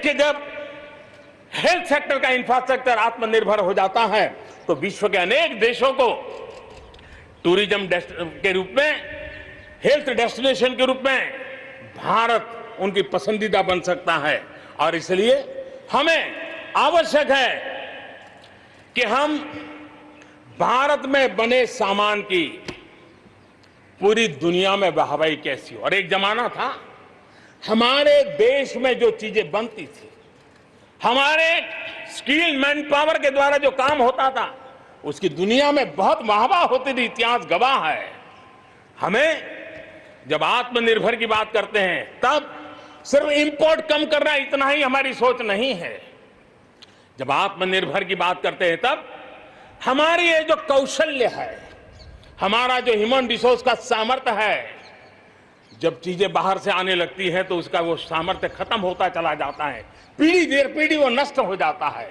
देखिए, जब health sector का इंफ्रास्ट्रक्चर आत्मनिर्भर हो जाता है तो विश्व के अनेक देशों को टूरिज्म के रूप में, हेल्थ डेस्टिनेशन के रूप में भारत उनकी पसंदीदा बन सकता है। और इसलिए हमें आवश्यक है कि हम भारत में बने सामान की पूरी दुनिया में वाहवाही कैसी हो। और एक जमाना था हमारे देश में जो चीजें बनती थी, हमारे स्किल मैन पावर के द्वारा जो काम होता था, उसकी दुनिया में बहुत वाहवाह होती थी, इतिहास गवाह है। हमें जब आत्मनिर्भर की बात करते हैं तब सिर्फ इंपोर्ट कम करना इतना ही हमारी सोच नहीं है। जब आत्मनिर्भर की बात करते हैं तब हमारी ये जो कौशल्य है, हमारा जो ह्यूमन रिसोर्स का सामर्थ्य है, जब चीजें बाहर से आने लगती हैं तो उसका वो सामर्थ्य खत्म होता चला जाता है, पीढ़ी दर पीढ़ी वो नष्ट हो जाता है।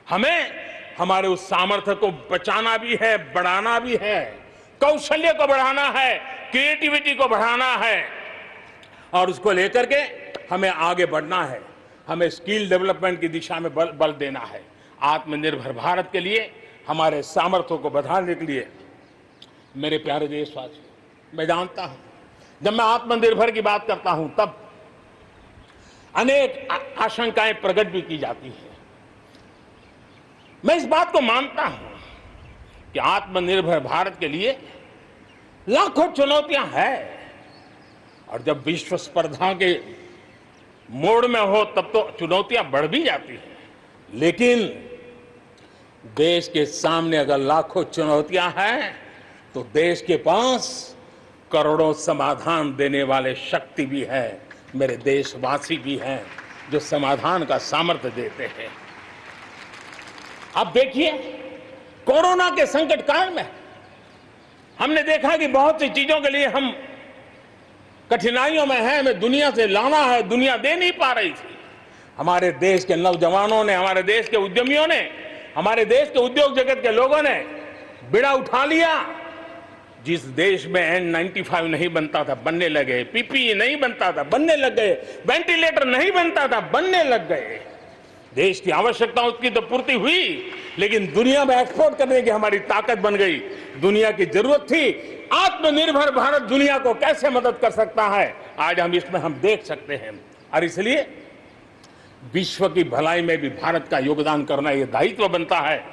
हमें हमारे उस सामर्थ्य को बचाना भी है, बढ़ाना भी है, कौशल्य को बढ़ाना है, क्रिएटिविटी को बढ़ाना है और उसको लेकर के हमें आगे बढ़ना है। हमें स्किल डेवलपमेंट की दिशा में बल देना है। आत्मनिर्भर भारत के लिए, हमारे सामर्थ्य को बढ़ाने के लिए, मेरे प्यारे देशवासियों, मैं जानता हूं जब मैं आत्मनिर्भर की बात करता हूं तब अनेक आशंकाएं प्रकट भी की जाती हैं। मैं इस बात को मानता हूं कि आत्मनिर्भर भारत के लिए लाखों चुनौतियां हैं और जब विश्व स्पर्धा के मोड़ में हो तब तो चुनौतियां बढ़ भी जाती हैं, लेकिन देश के सामने अगर लाखों चुनौतियां हैं तो देश के पास करोड़ों समाधान देने वाले शक्ति भी है, मेरे देशवासी भी हैं जो समाधान का सामर्थ्य देते हैं। अब देखिए, कोरोना के संकट काल में हमने देखा कि बहुत सी चीजों के लिए हम कठिनाइयों में हैं, हमें दुनिया से लाना है, दुनिया दे नहीं पा रही थी। हमारे देश के नौजवानों ने, हमारे देश के उद्यमियों ने, हमारे देश के उद्योग जगत के लोगों ने बिड़ा उठा लिया। जिस देश में N95 नहीं बनता था बनने लगे, PPE नहीं बनता था बनने लग गए, वेंटिलेटर नहीं बनता था बनने लग गए। देश की आवश्यकताओं की तो पूर्ति हुई, लेकिन दुनिया में एक्सपोर्ट करने की हमारी ताकत बन गई। दुनिया की जरूरत थी आत्मनिर्भर भारत दुनिया को कैसे मदद कर सकता है, आज हम इसमें हम देख सकते हैं। और इसलिए विश्व की भलाई में भी भारत का योगदान करना यह दायित्व बनता है